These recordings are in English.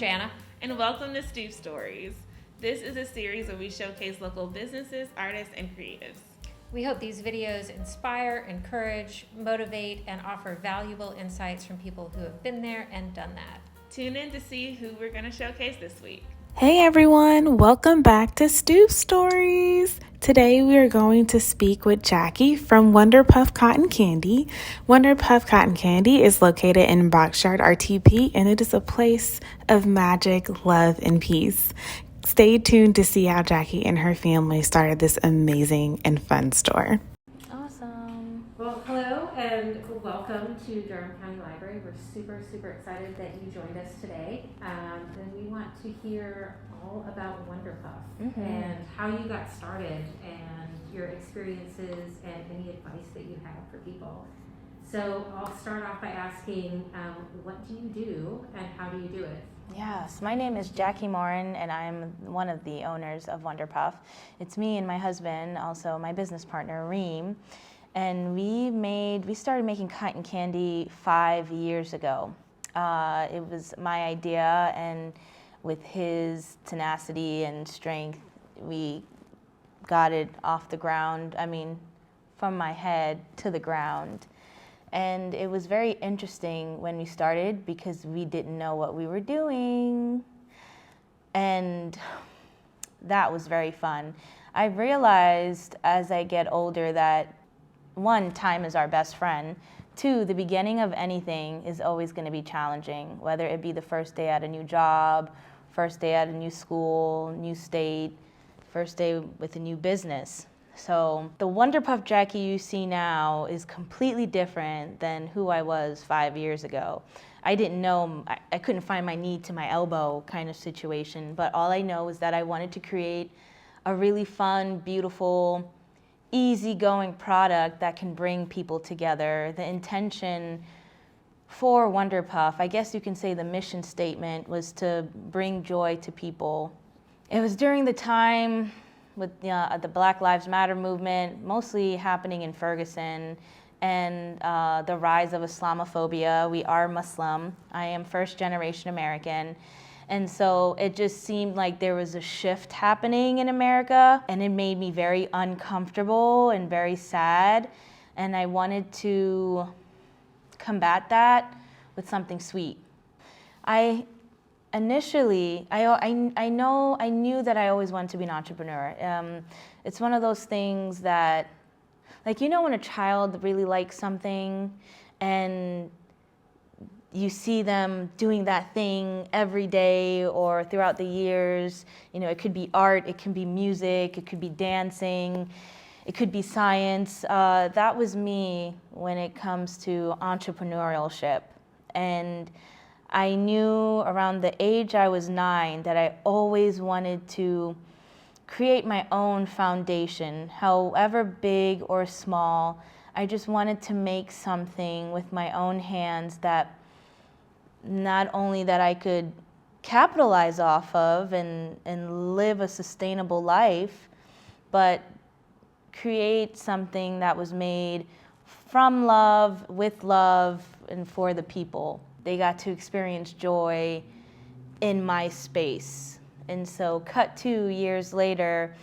Jana. And welcome to Stoop Stories. This is a series where we showcase local businesses, artists, and creatives. We hope these videos inspire, encourage, motivate, and offer valuable insights from people who have been there and done that. Tune in to see who we're going to showcase this week. Hey everyone, welcome back to Stoop Stories. Today we are going to speak with Jackie from Wonderpuff Cotton Candy. Wonderpuff Cotton Candy is located in Boxyard RTP, and it is a place of magic, love, and peace. Stay tuned to see how Jackie and her family started this amazing and fun store. Awesome. Well, hello and welcome to Durham County Library. We're super excited that you joined us today. And we want to hear all about Wonderpuff and how you got started and your experiences and any advice that you have for people. So I'll start off by asking, what do you do and how do you do it? Yes, my name is Jackie Moran, and I'm one of the owners of Wonderpuff. It's me and my husband, also my business partner, Reem, and we started making cotton candy 5 years ago. It was my idea, and with his tenacity and strength, we got it off the ground, from my head to the ground. And it was very interesting when we started because we didn't know what we were doing. And that was very fun. I realized as I get older that, one, time is our best friend. Two, the beginning of anything is always going to be challenging, whether it be the first day at a new job, first day at a new school, new state, first day with a new business. So the Wonderpuff Jackie you see now is completely different than who I was 5 years ago. I didn't know, I couldn't find my knee to my elbow kind of situation, but all I know is that I wanted to create a really fun, beautiful, easygoing product that can bring people together. The intention for Wonderpuff, I guess you can say the mission statement, was to bring joy to people. It was during the time with the Black Lives Matter movement, mostly happening in Ferguson, and the rise of Islamophobia. We are Muslim. I am first generation American. And so it just seemed like there was a shift happening in America, and it made me very uncomfortable and very sad. And I wanted to combat that with something sweet. Initially, I knew that I always wanted to be an entrepreneur. It's one of those things that, when a child really likes something and you see them doing that thing every day or throughout the years, it could be art, it can be music, it could be dancing, it could be science. That was me when it comes to entrepreneurship. And I knew around the age I was 9 that I always wanted to create my own foundation, however big or small. I just wanted to make something with my own hands that not only that I could capitalize off of and live a sustainable life, but create something that was made from love, with love, and for the people. They got to experience joy in my space. And so cut 2 years later,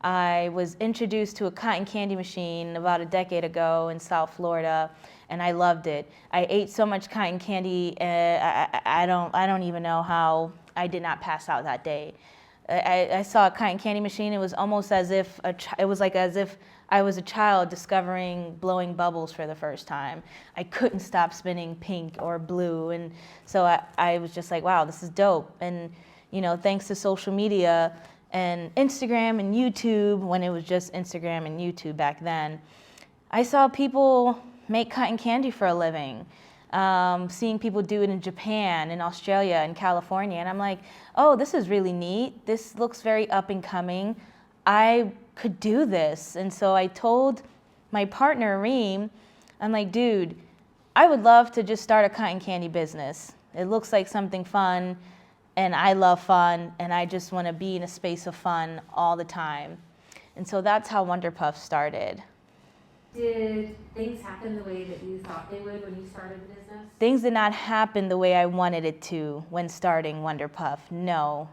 I was introduced to a cotton candy machine about a decade ago in South Florida, and I loved it. I ate so much cotton candy, I don't even know how I did not pass out that day. I saw a cotton candy machine. It was almost as if as if I was a child discovering blowing bubbles for the first time. I couldn't stop spinning pink or blue, and so I was just like, wow, this is dope. And thanks to social media and Instagram and YouTube, when it was just Instagram and YouTube back then, I saw people make cotton candy for a living. Seeing people do it in Japan, in Australia, in California, and I'm like, oh, this is really neat. This looks very up and coming. I could do this. And so I told my partner, Reem, I'm like, dude, I would love to just start a cotton candy business. It looks like something fun, and I love fun, and I just want to be in a space of fun all the time. And so that's how Wonderpuff started. Did things happen happen the way that you thought they would when you started the business? Things did not happen the way I wanted it to when starting Wonderpuff. No.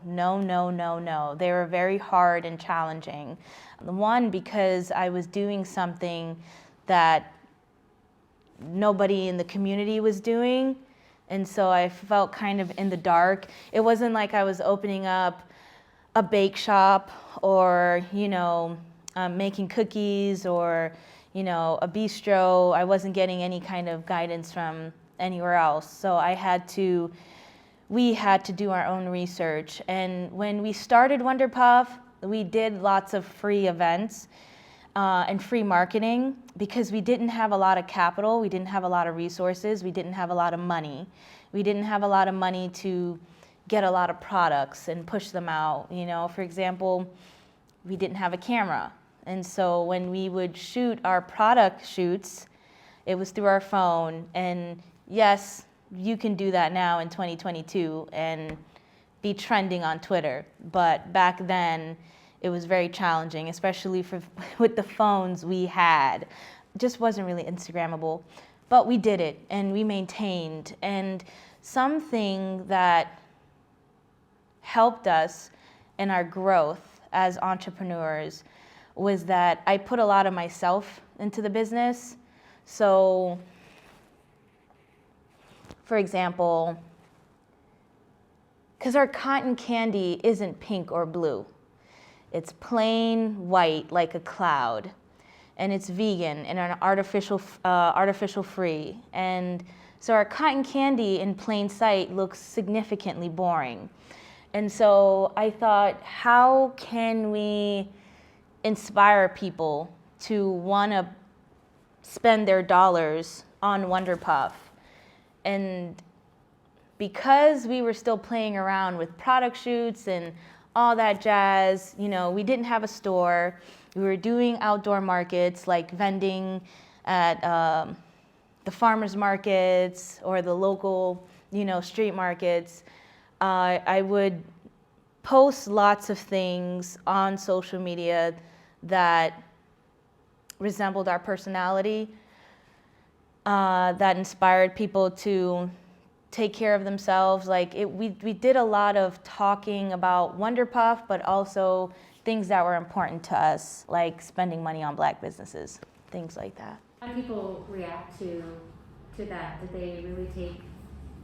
They were very hard and challenging. One, because I was doing something that nobody in the community was doing, and so I felt kind of in the dark. It wasn't like I was opening up a bake shop or, making cookies or, a bistro. I wasn't getting any kind of guidance from anywhere else. So we had to do our own research. And when we started Wonderpuff, we did lots of free events and free marketing because we didn't have a lot of capital, we didn't have a lot of resources, we didn't have a lot of money. We didn't have a lot of money to get a lot of products and push them out. For example, we didn't have a camera. And so when we would shoot our product shoots, it was through our phone. And yes, you can do that now in 2022 and be trending on Twitter. But back then, it was very challenging, especially with the phones we had. It just wasn't really Instagrammable. But we did it, and we maintained. And something that helped us in our growth as entrepreneurs was that I put a lot of myself into the business. So, for example, because our cotton candy isn't pink or blue. It's plain white like a cloud. And it's vegan and an artificial free. And so our cotton candy in plain sight looks significantly boring. And so I thought, how can we inspire people to want to spend their dollars on Wonderpuff? And because we were still playing around with product shoots and all that jazz, we didn't have a store. We were doing outdoor markets like vending at the farmers markets or the local, street markets. I would post lots of things on social media that resembled our personality, that inspired people to take care of themselves. We did a lot of talking about Wonderpuff, but also things that were important to us, like spending money on Black businesses, things like that. How do people react to that? Did they really take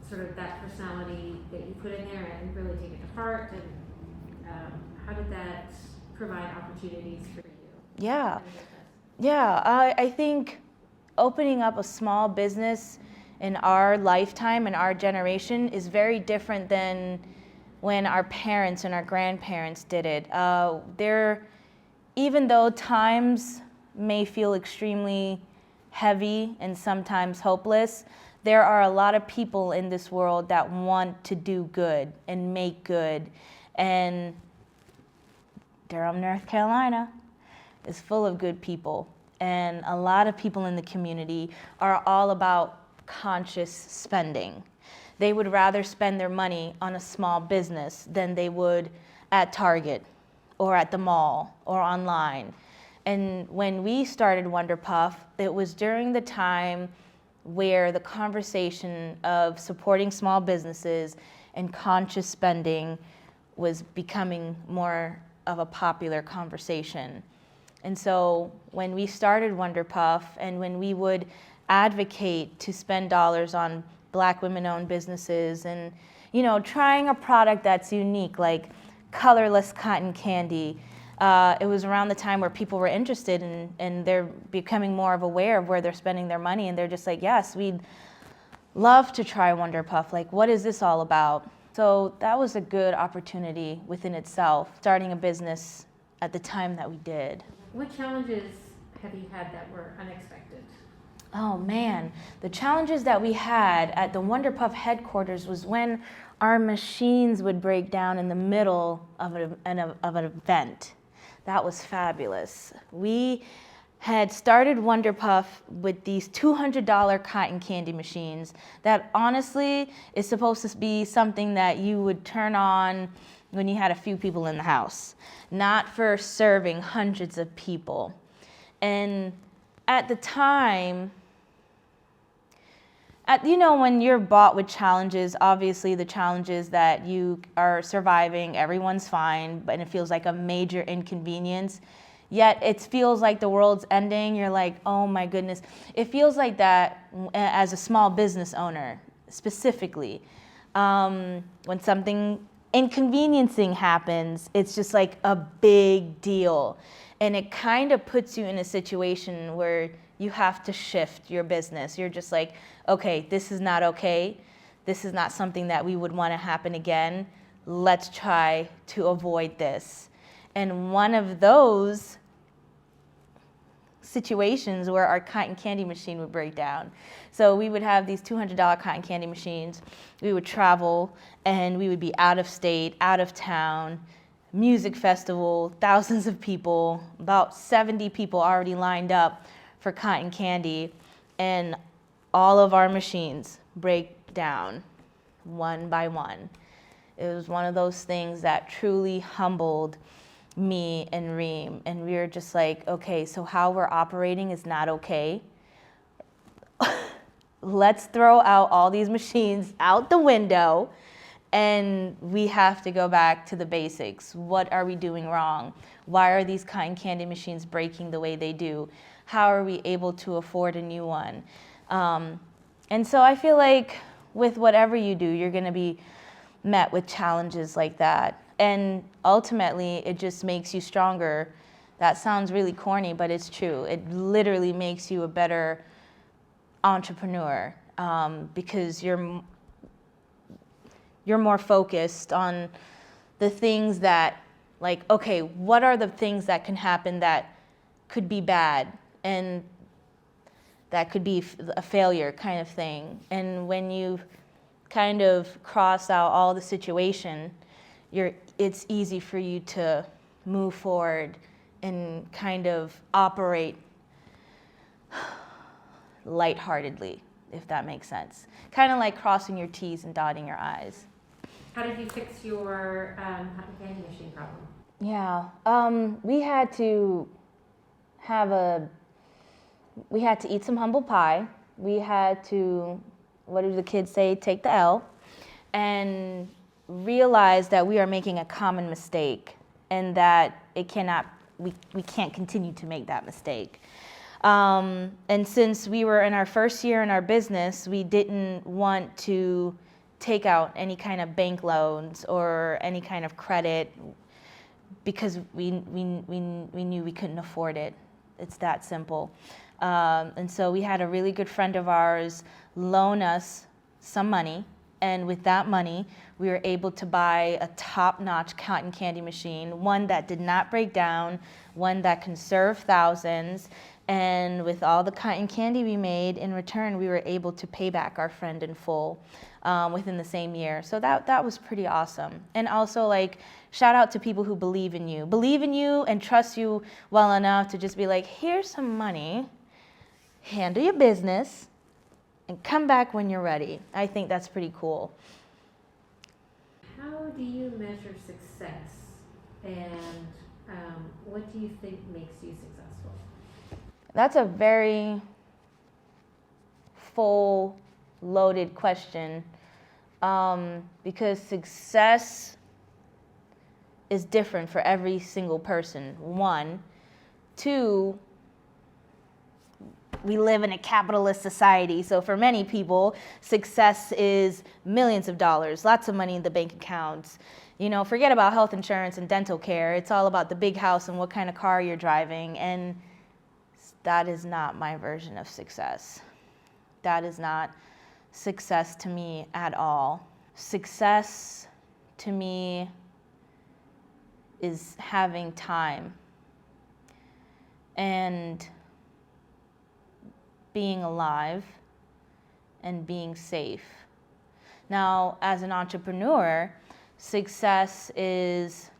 sort of that personality that you put in there and really take it to heart? And how did that provide opportunities for you? I think opening up a small business in our lifetime and our generation is very different than when our parents and our grandparents did it. Even though times may feel extremely heavy and sometimes hopeless, there are a lot of people in this world that want to do good and make good. And Durham, North Carolina is full of good people. And a lot of people in the community are all about conscious spending. They would rather spend their money on a small business than they would at Target or at the mall or online. And when we started Wonderpuff, it was during the time where the conversation of supporting small businesses and conscious spending was becoming more of a popular conversation. And so when we started Wonderpuff and when we would advocate to spend dollars on Black women-owned businesses and, trying a product that's unique, like colorless cotton candy, it was around the time where people were interested and they're becoming more of aware of where they're spending their money, and they're just like, yes, we'd love to try Wonderpuff. Like, what is this all about? So that was a good opportunity within itself, starting a business at the time that we did. What challenges have you had that were unexpected? Oh man, the challenges that we had at the Wonderpuff headquarters was when our machines would break down in the middle of an event. That was fabulous. We had started Wonderpuff with these $200 cotton candy machines that honestly is supposed to be something that you would turn on when you had a few people in the house, not for serving hundreds of people. And at the time, when you're bought with challenges, obviously the challenges that you are surviving, everyone's fine, but it feels like a major inconvenience. Yet it feels like the world's ending. You're like, oh my goodness. It feels like that as a small business owner, specifically. When something inconveniencing happens, it's just like a big deal. And it kind of puts you in a situation where you have to shift your business. You're just like, okay, this is not okay. This is not something that we would want to happen again. Let's try to avoid this. And one of those situations where our cotton candy machine would break down. So we would have these $200 cotton candy machines. We would travel and we would be out of state, out of town, music festival, thousands of people, about 70 people already lined up for cotton candy, and all of our machines break down one by one. It was one of those things that truly humbled me and Reem, and we were just like, okay, so how we're operating is not okay. Let's throw out all these machines out the window, and we have to go back to the basics. What are we doing wrong? Why are these cotton candy machines breaking the way they do? How are we able to afford a new one? And so I feel like with whatever you do, you're gonna be met with challenges like that. And ultimately, it just makes you stronger. That sounds really corny, but it's true. It literally makes you a better entrepreneur, because you're more focused on the things that, like, okay, what are the things that can happen that could be bad and that could be a failure kind of thing. And when you kind of cross out all the situation, it's easy for you to move forward and kind of operate lightheartedly, if that makes sense. Kind of like crossing your T's and dotting your I's. How did you fix your cotton candy machine problem? Yeah, we had to eat some humble pie. We had to, what do the kids say, take the L, and realize that we are making a common mistake and that we can't continue to make that mistake. And since we were in our first year in our business, we didn't want to take out any kind of bank loans or any kind of credit because we knew we couldn't afford it. It's that simple. And so we had a really good friend of ours loan us some money, and with that money, we were able to buy a top-notch cotton candy machine, one that did not break down, one that can serve thousands, and with all the cotton candy we made in return, we were able to pay back our friend in full within the same year. So that was pretty awesome. And also, like, shout out to people who believe in you and trust you well enough to just be like, here's some money, handle your business, and come back when you're ready. I think that's pretty cool. How do you measure success, and what do you think makes you successful? That's a very full, loaded question, because success is different for every single person, one. Two, we live in a capitalist society, so for many people, success is millions of dollars, lots of money in the bank accounts. You know, forget about health insurance and dental care. It's all about the big house and what kind of car you're driving, and that is not my version of success. That is not success to me at all. Success to me is having time and being alive and being safe. Now, as an entrepreneur, success is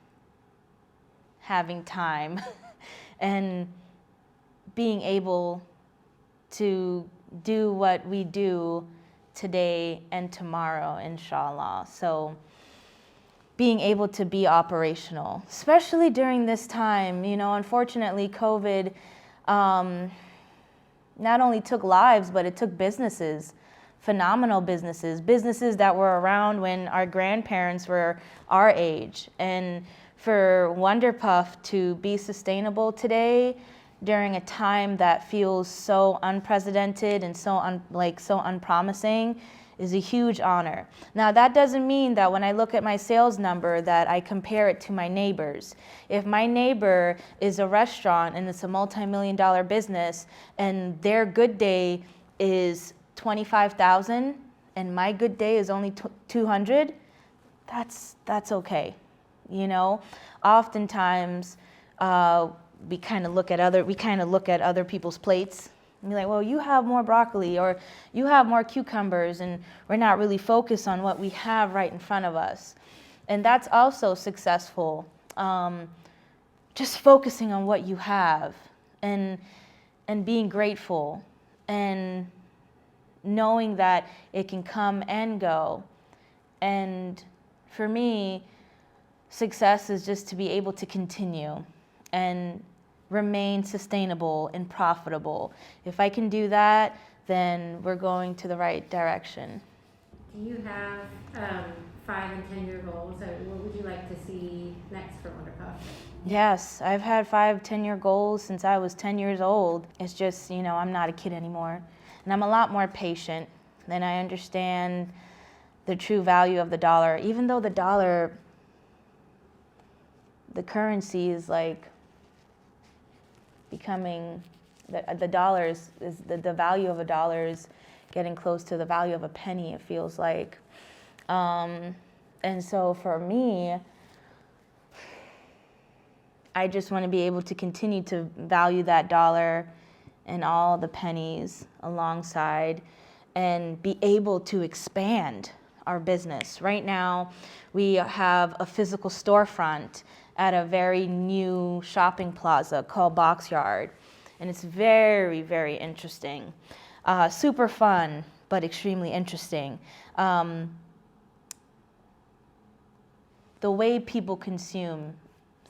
having time and being able to do what we do today and tomorrow, inshallah. So being able to be operational, especially during this time. You know, unfortunately, COVID not only took lives, but it took businesses phenomenal businesses that were around when our grandparents were our age. And for Wonderpuff to be sustainable today during a time that feels so unprecedented and so unpromising is a huge honor. Now, that doesn't mean that when I look at my sales number that I compare it to my neighbors. If my neighbor is a restaurant and it's a multi-million-dollar business and their good day is 25,000 and my good day is only 200, that's okay. You know, oftentimes we kind of look at other people's plates and be like, well, you have more broccoli or you have more cucumbers, and we're not really focused on what we have right in front of us. And that's also successful. Just focusing on what you have and being grateful and knowing that it can come and go. And for me, success is just to be able to continue and remain sustainable and profitable. If I can do that, then we're going to the right direction. Do you have 5 and 10-year goals? What would you like to see next for Wonderpuff? Yes, I've had 5, 10-year goals since I was 10 years old. It's just, I'm not a kid anymore. And I'm a lot more patient. Then I understand the true value of the dollar. Even though the dollar, the currency is like becoming, the dollars is the value of a dollar is getting close to the value of a penny, it feels like. And so for me, I just want to be able to continue to value that dollar and all the pennies alongside and be able to expand our business. Right now, we have a physical storefront at a very new shopping plaza called Boxyard. And it's very, very interesting. Super fun, but extremely interesting. The way people consume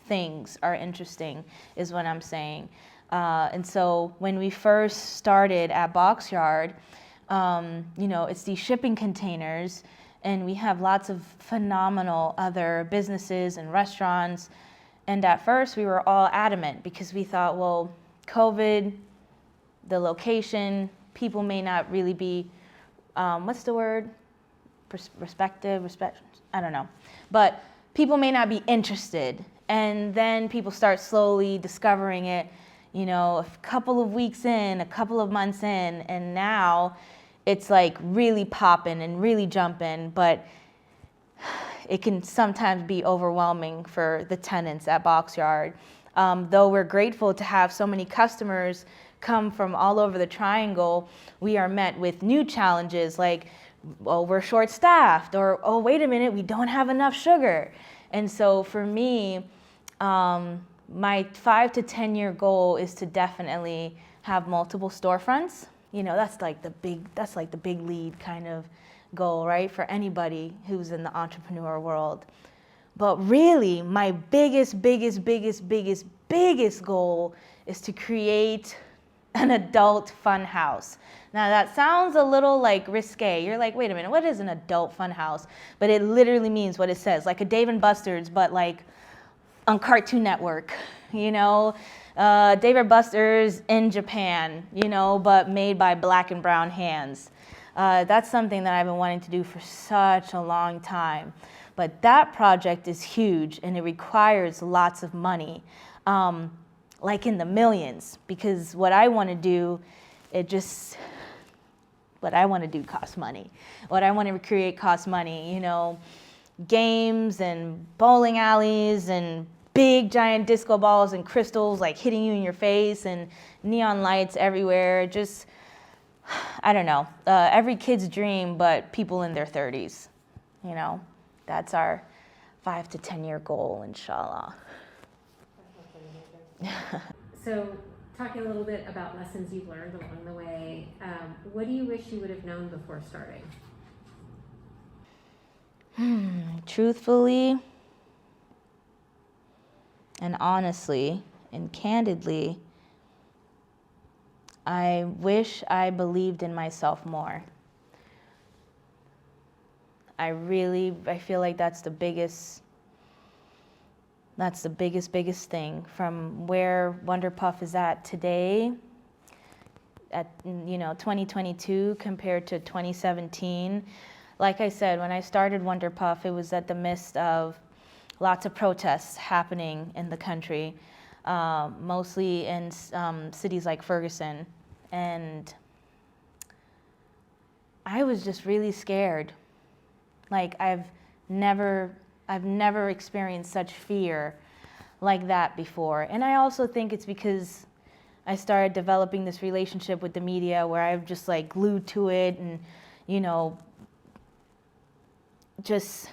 things are interesting, is what I'm saying. And so when we first started at Boxyard, it's these shipping containers, and we have lots of phenomenal other businesses and restaurants. And at first we were all adamant because we thought, well, COVID, the location, people may not really be, what's the word? Respect, I don't know. But people may not be interested. And then people start slowly discovering it, a couple of weeks in, a couple of months in, and now it's like really popping and really jumping, but it can sometimes be overwhelming for the tenants at Boxyard. Though we're grateful to have so many customers come from all over the triangle, we are met with new challenges like, well, we're short-staffed, or, oh, wait a minute, we don't have enough sugar. And so for me, my 5 to 10-year goal is to definitely have multiple storefronts. That's like the big lead kind of goal, right? For anybody who's in the entrepreneur world. But really, my biggest goal is to create an adult fun house. Now that sounds a little like risque. You're like, wait a minute, what is an adult fun house? But it literally means what it says, like a Dave & Buster's, but like on Cartoon Network, Dave & Buster's in Japan, but made by black and brown hands. That's something that I've been wanting to do for such a long time. But that project is huge, and it requires lots of money, like in the millions, because what I want to do costs money. What I want to create costs money, games and bowling alleys and big giant disco balls and crystals like hitting you in your face and neon lights everywhere. Just, I don't know, every kid's dream, but people in their 30s, That's our 5 to 10-year goal, inshallah. So, talking a little bit about lessons you've learned along the way, what do you wish you would have known before starting? Truthfully and honestly and candidly, I wish I believed in myself more. I feel like that's the biggest thing from where Wonderpuff is at today, at 2022 compared to 2017. Like I said, when I started Wonderpuff, it was at the midst of lots of protests happening in the country, mostly in cities like Ferguson, and I was just really scared. Like I've never experienced such fear like that before. And I also think it's because I started developing this relationship with the media where I've just like glued to it and, just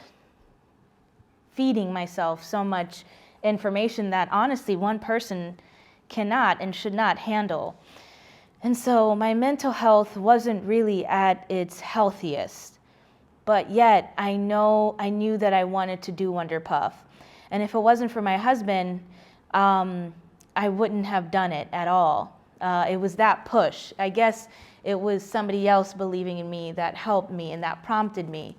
feeding myself so much information that honestly one person cannot and should not handle. And so my mental health wasn't really at its healthiest. But yet, I knew that I wanted to do Wonderpuff. And if it wasn't for my husband, I wouldn't have done it at all. It was that push. I guess it was somebody else believing in me that helped me and that prompted me.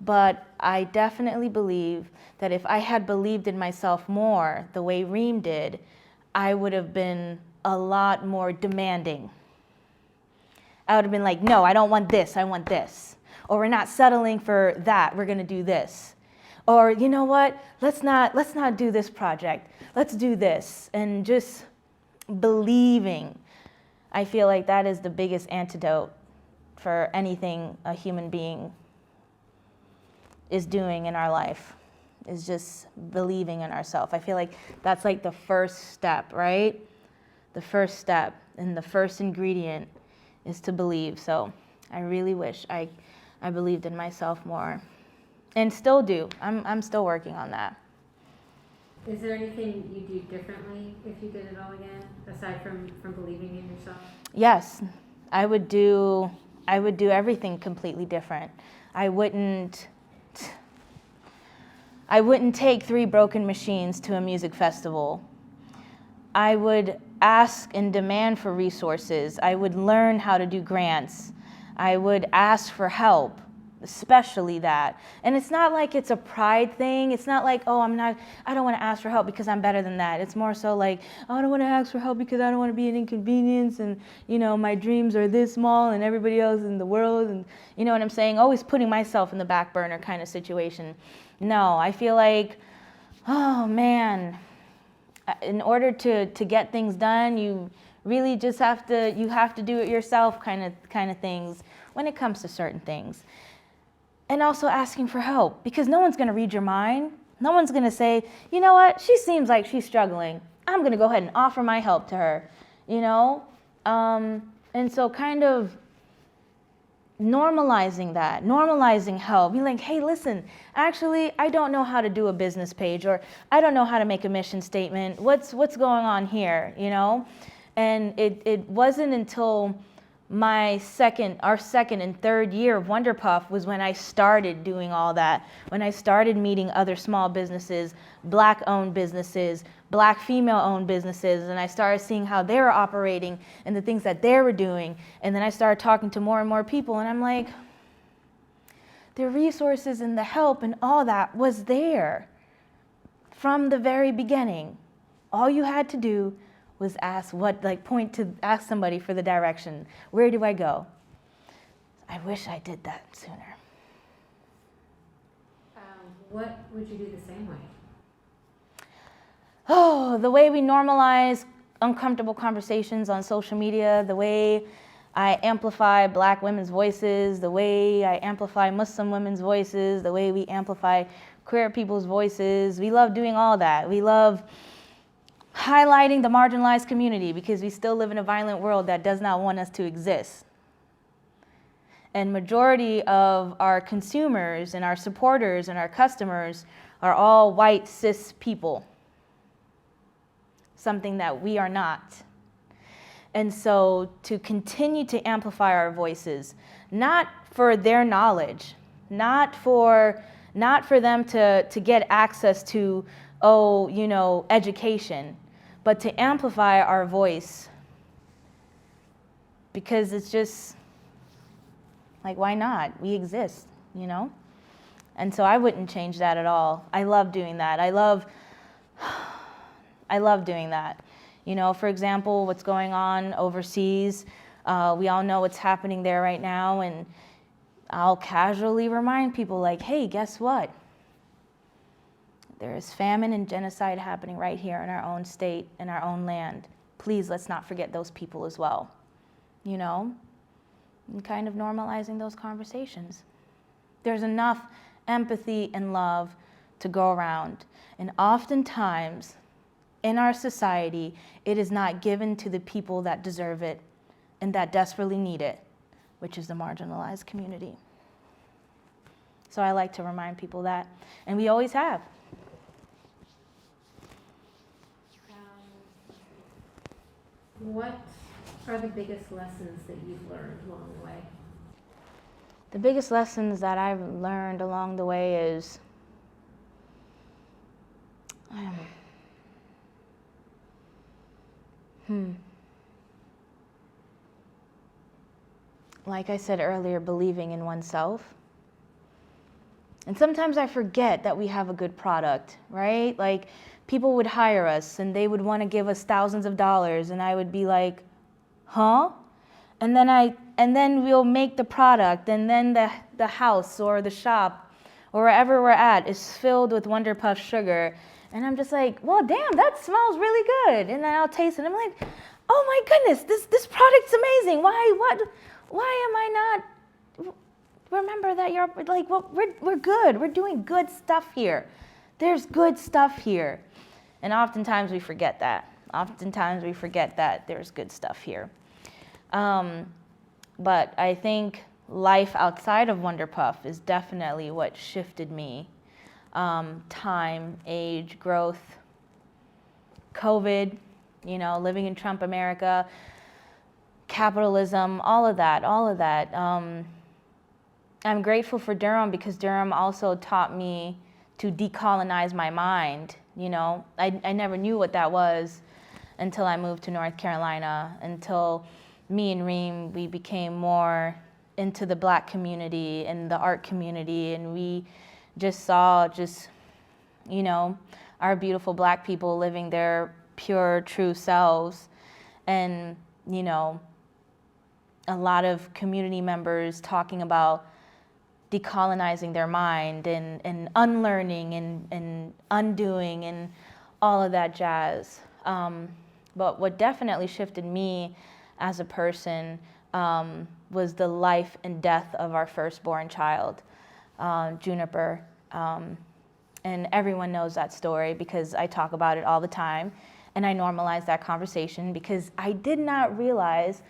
But I definitely believe that if I had believed in myself more, the way Reem did, I would have been a lot more demanding. I would have been like, no, I don't want this, I want this. Or we're not settling for that, we're gonna do this. Or you know what, let's not do this project, let's do this. And just believing. I feel like that is the biggest antidote for anything a human being is doing in our life, is just believing in ourselves. I feel like that's like the first step, right? The first step and the first ingredient is to believe. So I really wish I believed in myself more, and still do. I'm still working on that. Is there anything you do differently if you did it all again, aside from believing in yourself? Yes, I would do everything completely different. I wouldn't take 3 broken machines to a music festival. I would ask and demand for resources. I would learn how to do grants. I would ask for help, especially that. And it's not like it's a pride thing. It's not like, oh, I don't want to ask for help because I'm better than that. It's more so like, oh, I don't want to ask for help because I don't want to be an inconvenience, and my dreams are this small and everybody else in the world, and you know what I'm saying? Always putting myself in the back burner kind of situation. No, I feel like, oh man, in order to get things done, you really just have to do it yourself kind of things when it comes to certain things. And also asking for help, because no one's going to read your mind. No one's going to say, you know what, she seems like she's struggling. I'm going to go ahead and offer my help to her, And so kind of normalizing help. Be like, hey, listen, actually, I don't know how to do a business page, or I don't know how to make a mission statement. What's going on here, And it wasn't until our second and third year of Wonderpuff was when I started doing all that, when I started meeting other small businesses, Black-owned businesses, Black female-owned businesses, and I started seeing how they were operating and the things that they were doing. And then I started talking to more and more people, and I'm like, the resources and the help and all that was there from the very beginning. All you had to do was ask ask somebody for the direction. Where do I go? I wish I did that sooner. What would you do the same way? Oh, the way we normalize uncomfortable conversations on social media, the way I amplify Black women's voices, the way I amplify Muslim women's voices, the way we amplify queer people's voices. We love doing all that. We love highlighting the marginalized community because we still live in a violent world that does not want us to exist. And majority of our consumers and our supporters and our customers are all white, cis people. Something that we are not. And so to continue to amplify our voices, not for their knowledge, not for them to get access to, education, but to amplify our voice, because it's just like, why not? We exist, And so I wouldn't change that at all. I love doing that. I love doing that. You know, for example, what's going on overseas, we all know what's happening there right now, and I'll casually remind people like, hey, guess what? There is famine and genocide happening right here in our own state, in our own land. Please, let's not forget those people as well. You know, and kind of normalizing those conversations. There's enough empathy and love to go around. And oftentimes, in our society, it is not given to the people that deserve it and that desperately need it, which is the marginalized community. So I like to remind people that, and we always have. What are the biggest lessons that you've learned along the way? The biggest lessons that I've learned along the way is like I said earlier, believing in oneself. And sometimes I forget that we have a good product, right? Like, people would hire us and they would want to give us thousands of dollars, and I would be like, huh? And then we'll make the product, and then the house or the shop or wherever we're at is filled with Wonderpuff sugar. And I'm just like, well, damn, that smells really good. And then I'll taste it. And I'm like, oh my goodness, this product's amazing. Why am I not? Remember that you're like, well, we're good. We're doing good stuff here. There's good stuff here. And oftentimes we forget that. Oftentimes we forget that there's good stuff here. But I think life outside of Wonderpuff is definitely what shifted me. Time, age, growth, COVID, you know, living in Trump America, capitalism, all of that. I'm grateful for Durham because Durham also taught me to decolonize my mind. You know, I never knew what that was until I moved to North Carolina, until me and Reem, we became more into the Black community and the art community, and we just saw you know, our beautiful Black people living their pure, true selves. And, you know, a lot of community members talking about decolonizing their mind and unlearning and undoing and all of that jazz. But what definitely shifted me as a person was the life and death of our firstborn child, Juniper. And everyone knows that story because I talk about it all the time, and I normalize that conversation because I did not realize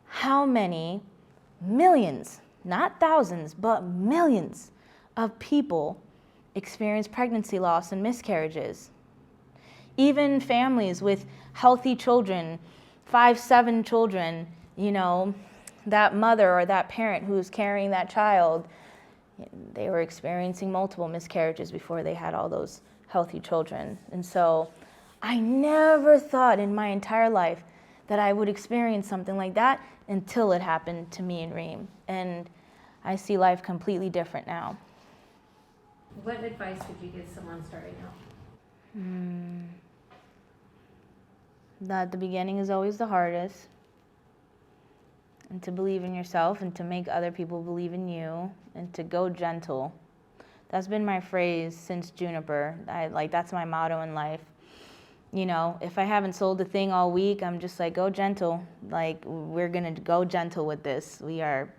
how many millions, not thousands, but millions of people experience pregnancy loss and miscarriages. Even families with healthy children, 5, 7 children, you know, that mother or that parent who's carrying that child, they were experiencing multiple miscarriages before they had all those healthy children. And so I never thought in my entire life that I would experience something like that until it happened to me and Reem. And I see life completely different now. What advice would you give someone starting out? That the beginning is always the hardest. And to believe in yourself and to make other people believe in you and to go gentle. That's been my phrase since Juniper. That's my motto in life. You know, if I haven't sold a thing all week, I'm just like, go gentle. Like, we're gonna go gentle with this. We are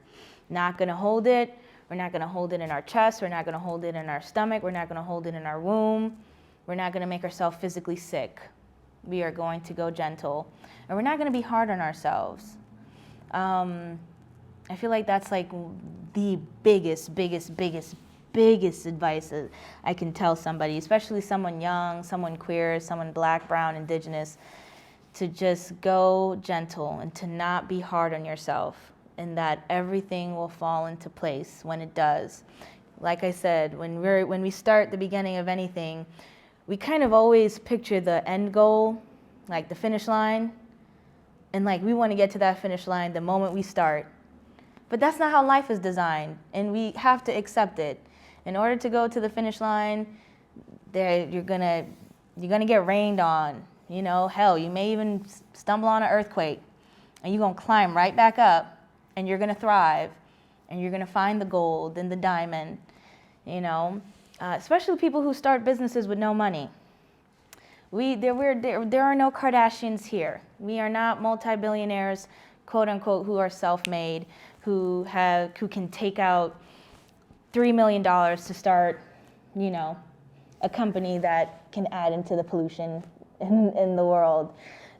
not gonna hold it. We're not gonna hold it in our chest. We're not gonna hold it in our stomach. We're not gonna hold it in our womb. We're not gonna make ourselves physically sick. We are going to go gentle. And we're not gonna be hard on ourselves. I feel like that's like the biggest advice that I can tell somebody, especially someone young, someone queer, someone Black, brown, indigenous, to just go gentle and to not be hard on yourself, and that everything will fall into place when it does. Like I said, when we start the beginning of anything, we kind of always picture the end goal, like the finish line, and like we want to get to that finish line the moment we start. But that's not how life is designed, and we have to accept it. In order to go to the finish line, you're gonna get rained on. You know, hell, you may even stumble on an earthquake, and you're gonna climb right back up, and you're gonna thrive, and you're gonna find the gold and the diamond. You know, especially people who start businesses with no money. There are no Kardashians here. We are not multi-billionaires, quote unquote, who are self-made, who can take out $3 million to start, you know, a company that can add into the pollution in the world.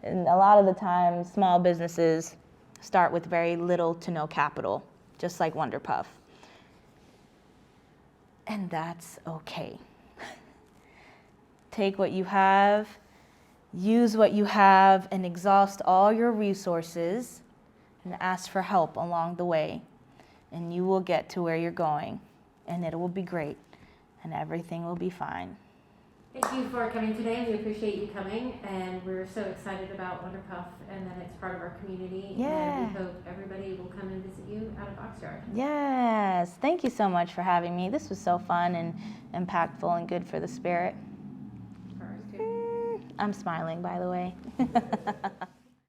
And a lot of the time, small businesses start with very little to no capital, just like Wonderpuff. And that's okay. Take what you have, use what you have, and exhaust all your resources, and ask for help along the way. And you will get to where you're going, and it will be great, and everything will be fine. Thank you for coming today. We appreciate you coming, and we're so excited about Wonderpuff and that it's part of our community. Yeah. And we hope everybody will come and visit you out of Boxyard. Yes, thank you so much for having me. This was so fun and impactful and good for the spirit. For ours too. I'm smiling, by the way.